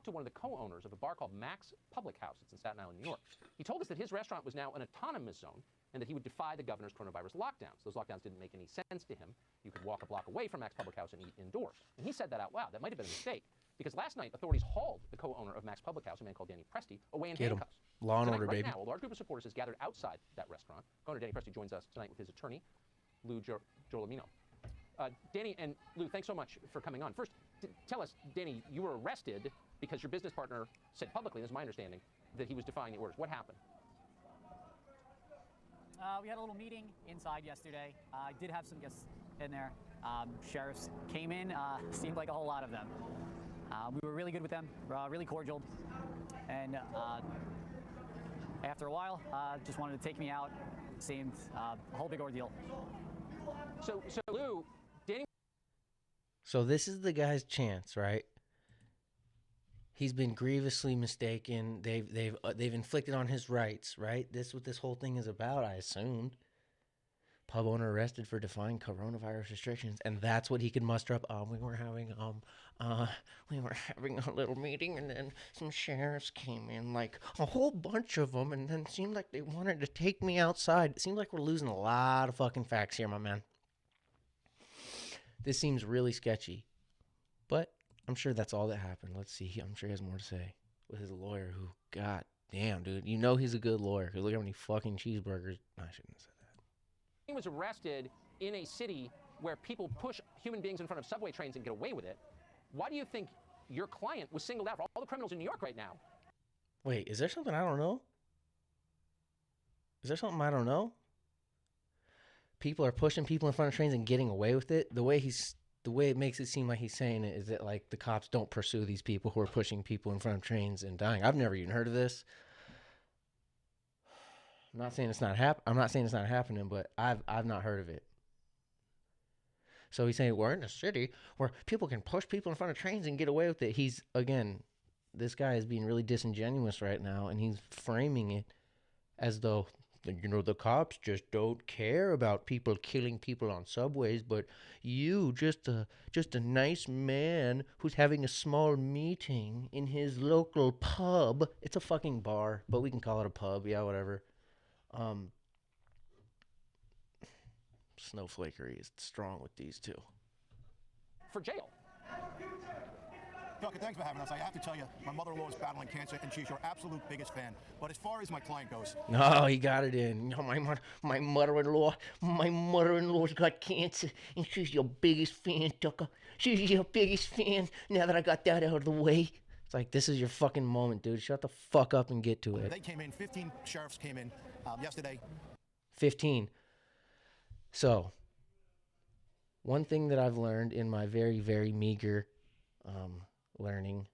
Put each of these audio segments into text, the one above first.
talked to one of the co-owners of a bar called Max Public House. It's in Staten Island, New York. He told us that his restaurant was now an autonomous zone and that he would defy the governor's coronavirus lockdowns. Those lockdowns didn't make any sense to him. You could walk a block away from Max Public House and eat indoors. And he said that out loud. That might have been a mistake, because last night authorities hauled the co-owner of Max Public House, a man called Danny Presti, away in handcuffs. Law and order, right baby. Now, a large group of supporters has gathered outside that restaurant. Co-owner Danny Presti joins us tonight with his attorney, Lou Giolomino. Danny and Lou, thanks so much for coming on. First, tell us, Danny, you were arrested because your business partner said publicly, this is my understanding, that he was defying the orders. What happened? We had a little meeting inside yesterday. I did have some guests in there. Sheriffs came in, seemed like a whole lot of them. We were really good with them, really cordial. And after a while, just wanted to take me out. Seemed a whole big ordeal. So Lou, Danny. So this is the guy's chance, right? He's been grievously mistaken. They've inflicted on his rights, right? This is what this whole thing is about, I assumed. Pub owner arrested for defying coronavirus restrictions, and that's what he could muster up. We were having a little meeting, and then some sheriffs came in, like a whole bunch of them, and then it seemed like they wanted to take me outside. It seems like we're losing a lot of fucking facts here, my man. This seems really sketchy, but I'm sure that's all that happened. Let's see. I'm sure he has more to say with his lawyer, who, god damn, dude, you know he's a good lawyer. Look how many fucking cheeseburgers. I shouldn't have said that. He was arrested in a city where people push human beings in front of subway trains and get away with it. Why do you think your client was singled out for all the criminals in New York right now? Wait, is there something I don't know? Is there something I don't know? People are pushing people in front of trains and getting away with it. The way it makes it seem like he's saying it is that, like, the cops don't pursue these people who are pushing people in front of trains and dying. I've never even heard of this. I'm not saying it's not happening, but I've not heard of it. So he's saying we're in a city where people can push people in front of trains and get away with it. This guy is being really disingenuous right now, and he's framing it as though, the cops just don't care about people killing people on subways, but you, just a nice man who's having a small meeting in his local pub. It's a fucking bar, but we can call it a pub. Yeah, whatever. Snowflakery is strong with these two. For jail. Tucker, thanks for having us. I have to tell you, my mother-in-law is battling cancer, and she's your absolute biggest fan. But as far as my client goes... No, he got it in. No, my mother-in-law's got cancer, and she's your biggest fan, Tucker. She's your biggest fan. Now that I got that out of the way. It's like, this is your fucking moment, dude. Shut the fuck up and get to it. They came in, 15 sheriffs came in yesterday. 15. So, one thing that I've learned in my very, very meager learning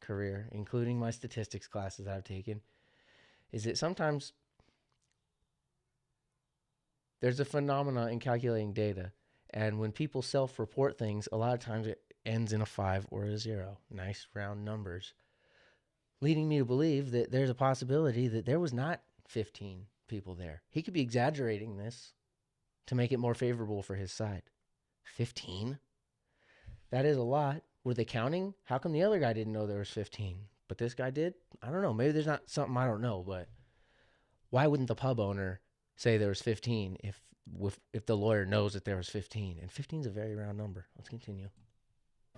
career, including my statistics classes I've taken, is that sometimes there's a phenomena in calculating data, and when people self-report things, a lot of times it ends in a 5 or a 0. Nice round numbers, leading me to believe that there's a possibility that there was not 15 people there. He could be exaggerating this to make it more favorable for his side. 15? That is a lot. Were they counting? How come the other guy didn't know there was 15, but this guy did? I don't know. Maybe there's not something I don't know, but why wouldn't the pub owner say there was 15 if the lawyer knows that there was 15? And 15 is a very round number. Let's continue.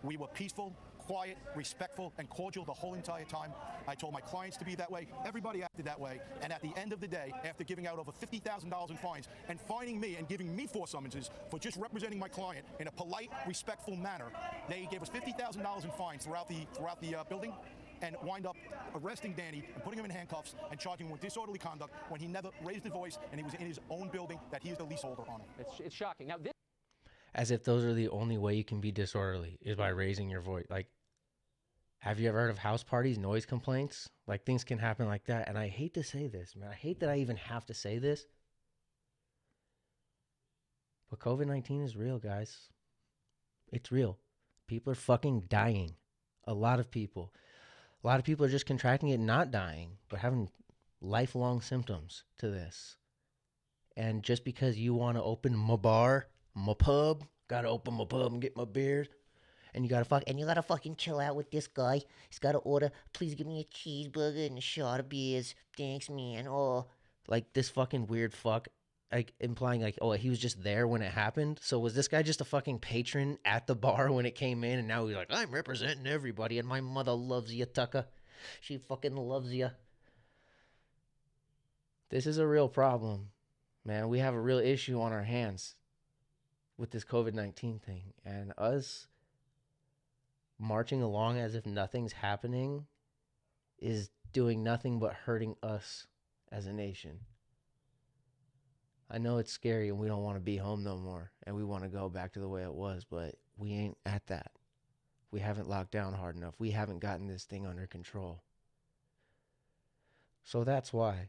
We were peaceful, quiet, respectful, and cordial the whole entire time. I told my clients to be that way. Everybody acted that way. And at the end of the day, after giving out over $50,000 in fines and fining me and giving me 4 summonses for just representing my client in a polite, respectful manner, they gave us $50,000 in fines throughout the building, and wind up arresting Danny and putting him in handcuffs and charging him with disorderly conduct when he never raised his voice and he was in his own building that he is the leaseholder on it. It's shocking. Now, this... As if those are the only way you can be disorderly, is by raising your voice. Like, have you ever heard of house parties, noise complaints? Like, things can happen like that. And I hate to say this, man. I hate that I even have to say this. But COVID-19 is real, guys. It's real. People are fucking dying. A lot of people. A lot of people are just contracting it and not dying, but having lifelong symptoms to this. And just because you want to open my bar, my pub, gotta open my pub and get my beers, And you gotta fucking chill out with this guy. He's gotta order, please give me a cheeseburger and a shot of beers. Thanks, man. Oh. Like this fucking weird fuck, like implying like, oh, he was just there when it happened. So was this guy just a fucking patron at the bar when it came in, and now he's like, I'm representing everybody, and my mother loves you, Tucker. She fucking loves you. This is a real problem, man. We have a real issue on our hands with this COVID-19 thing, and us marching along as if nothing's happening is doing nothing but hurting us as a nation. I know it's scary and we don't want to be home no more and we want to go back to the way it was, but we ain't at that. We haven't locked down hard enough. We haven't gotten this thing under control. So that's why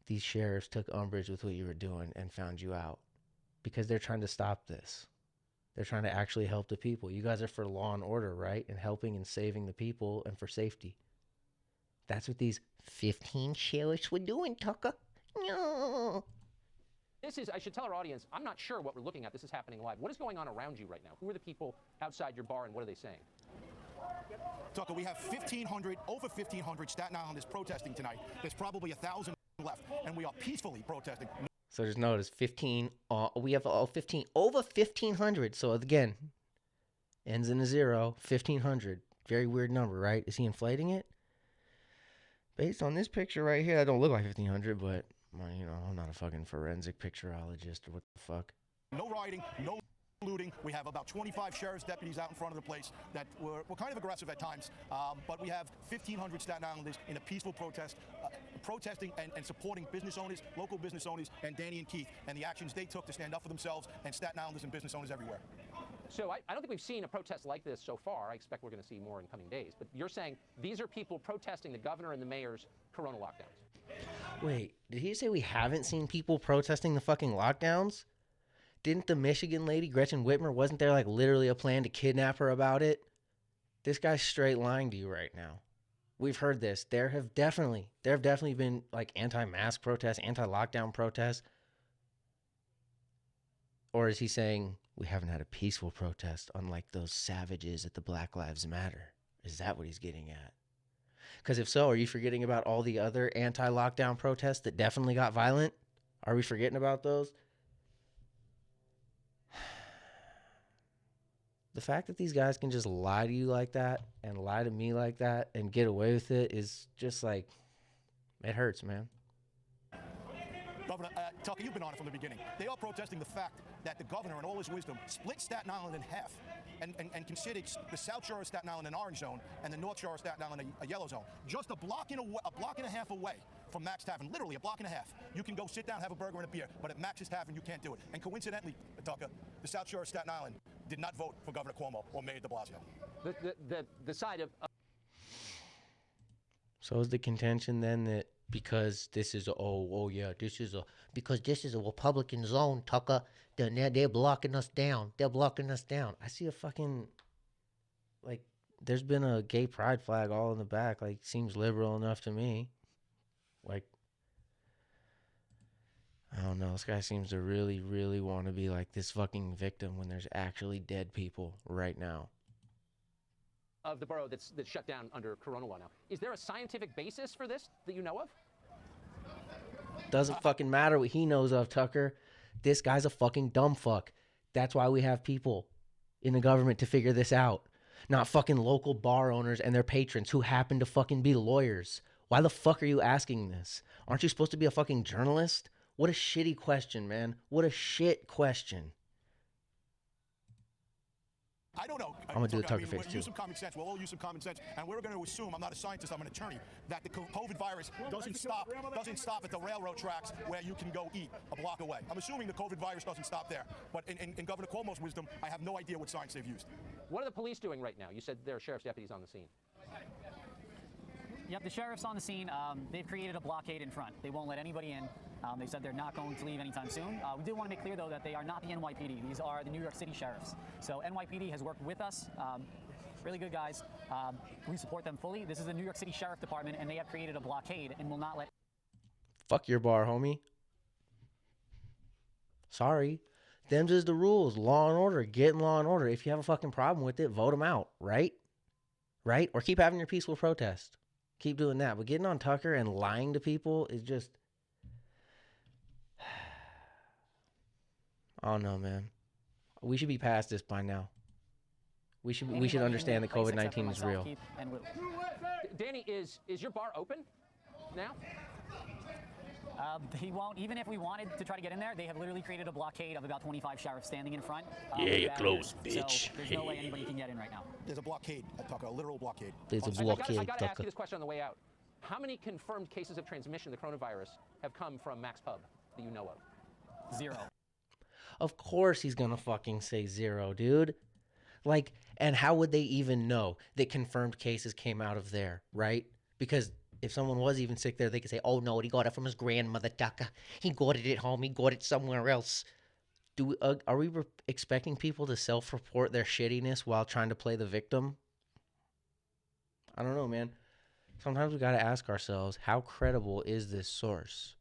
these sheriffs took umbrage with what you were doing and found you out, because they're trying to stop this. They're trying to actually help the people. You guys are for law and order, right? And helping and saving the people and for safety. That's what these 15 sheriffs were doing, Tucker. No. This is, I should tell our audience, I'm not sure what we're looking at. This is happening live. What is going on around you right now? Who are the people outside your bar and what are they saying? Tucker, we have over 1,500 Staten Islanders protesting tonight. There's probably 1,000 left, and we are peacefully protesting. So just notice 15, we have all 15, over 1,500. So again, ends in a zero, 1,500. Very weird number, right? Is he inflating it? Based on this picture right here, that don't look like 1,500, but, well, you know, I'm not a fucking forensic picturologist or what the fuck. No rioting, no looting. We have about 25 sheriff's deputies out in front of the place that were kind of aggressive at times, but we have 1,500 Staten Islanders in a peaceful protest, protesting and supporting business owners, local business owners, and Danny and Keith, and the actions they took to stand up for themselves and Staten Islanders and business owners everywhere. So I don't think we've seen a protest like this so far. I expect we're going to see more in coming days. But you're saying these are people protesting the governor and the mayor's corona lockdowns. Wait, did he say we haven't seen people protesting the fucking lockdowns? Didn't the Michigan lady, Gretchen Whitmer, wasn't there like literally a plan to kidnap her about it? This guy's straight lying to you right now. We've heard this. There have definitely been like anti-mask protests, anti-lockdown protests. Or is he saying we haven't had a peaceful protest unlike those savages at the Black Lives Matter? Is that what he's getting at? Because if so, are you forgetting about all the other anti-lockdown protests that definitely got violent? Are we forgetting about those? The fact that these guys can just lie to you like that and lie to me like that and get away with it is just like, it hurts, man. Governor, Tucker, you've been on it from the beginning. They are protesting the fact that the governor, in all his wisdom, split Staten Island in half and considered the South Shore of Staten Island an orange zone and the North Shore of Staten Island a yellow zone. Just a block and a half away from Max Tavern, literally a block and a half. You can go sit down, have a burger and a beer, but at Max's Tavern, you can't do it. And coincidentally, Tucker, the South Shore of Staten Island did not vote for Governor Cuomo or Mayor de Blasio. The side of... So is the contention then that because this is because this is a Republican zone, Tucker, then they're blocking us down. They're blocking us down. I see a fucking, like, there's been a gay pride flag all in the back. Like, seems liberal enough to me. Like, I don't know. This guy seems to really, really want to be like this fucking victim when there's actually dead people right now. Of the borough that's shut down under corona law now. Is there a scientific basis for this that you know of? Doesn't fucking matter what he knows of, Tucker. This guy's a fucking dumb fuck. That's why we have people in the government to figure this out. Not fucking local bar owners and their patrons who happen to fucking be lawyers. Why the fuck are you asking this? Aren't you supposed to be a fucking journalist? What a shitty question, man. What a shit question. I don't know. I'm going to do the Tucker face, too. Use some common sense. We'll all use some common sense. And we're going to assume, I'm not a scientist, I'm an attorney, that the COVID virus doesn't stop at the railroad tracks where you can go eat a block away. I'm assuming the COVID virus doesn't stop there. But in Governor Cuomo's wisdom, I have no idea what science they've used. What are the police doing right now? You said there are sheriff's deputies on the scene. Yep, the sheriff's on the scene. They've created a blockade in front. They won't let anybody in. They said they're not going to leave anytime soon. We do want to make clear, though, that they are not the NYPD. These are the New York City sheriffs. So NYPD has worked with us. Really good guys. We support them fully. This is the New York City Sheriff Department, and they have created a blockade and will not let... Fuck your bar, homie. Sorry. Them's is the rules. Law and order. Get in law and order. If you have a fucking problem with it, vote them out, right? Right? Or keep having your peaceful protest. Keep doing that. But getting on Tucker and lying to people is just... I don't know, man. We should be past this by now. We should understand that COVID-19 is real. Danny, is your bar open now? They won't, even if we wanted to try to get in there, they have literally created a blockade of about 25 sheriffs standing in front. Yeah, you're close, bitch. So there's no way anybody can get in right now. There's a blockade at Tucker, a literal blockade. There's a blockade, I got to ask Tucker. you this question on the way out. How many confirmed cases of transmission of the coronavirus have come from Max Pub that you know of? 0. Of course he's gonna fucking say 0, dude. Like, and how would they even know that confirmed cases came out of there, right? Because if someone was even sick there, they could say, oh no, he got it from his grandmother, Tucker. He got it at home. He got it somewhere else. Are we expecting people to self-report their shittiness while trying to play the victim? I don't know, man. Sometimes we got to ask ourselves, how credible is this source?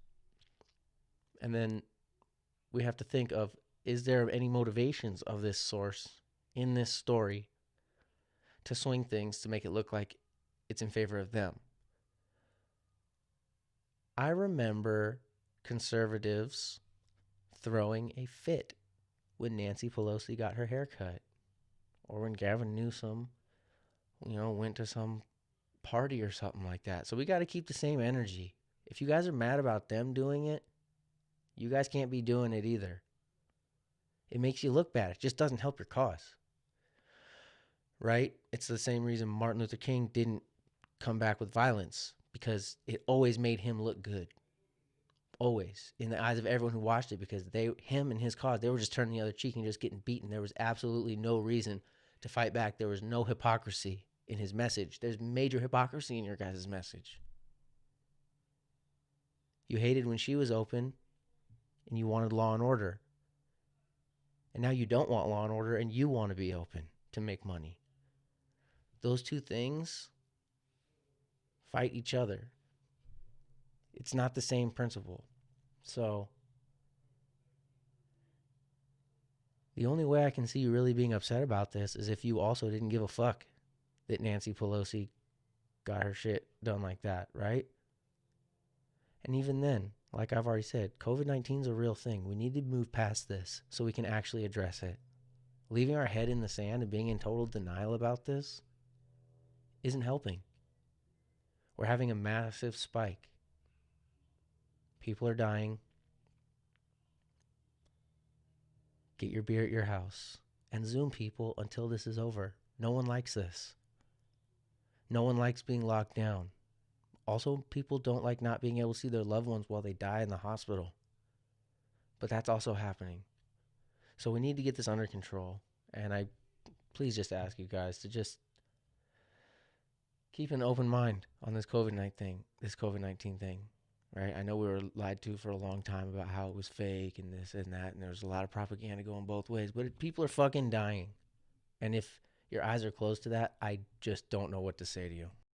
And then we have to think of, is there any motivations of this source in this story to swing things to make it look like it's in favor of them? I remember conservatives throwing a fit when Nancy Pelosi got her hair cut, or when Gavin Newsom, went to some party or something like that. So we got to keep the same energy. If you guys are mad about them doing it, you guys can't be doing it either. It makes you look bad. It just doesn't help your cause. Right? It's the same reason Martin Luther King didn't come back with violence, because it always made him look good. Always. In the eyes of everyone who watched it, because him and his cause, they were just turning the other cheek and just getting beaten. There was absolutely no reason to fight back. There was no hypocrisy in his message. There's major hypocrisy in your guys' message. You hated when she was open, and you wanted law and order. And now you don't want law and order, and you want to be open to make money. Those two things fight each other. It's not the same principle. So the only way I can see you really being upset about this is if you also didn't give a fuck that Nancy Pelosi got her shit done like that, right? And even then, like I've already said, COVID-19 is a real thing. We need to move past this so we can actually address it. Leaving our head in the sand and being in total denial about this isn't helping. We're having a massive spike. People are dying. Get your beer at your house and Zoom people until this is over. No one likes this. No one likes being locked down. Also, people don't like not being able to see their loved ones while they die in the hospital. But that's also happening. So we need to get this under control. And I please just ask you guys to just keep an open mind on this COVID-19 thing, right? I know we were lied to for a long time about how it was fake and this and that, and there's a lot of propaganda going both ways, but people are fucking dying. And if your eyes are closed to that, I just don't know what to say to you.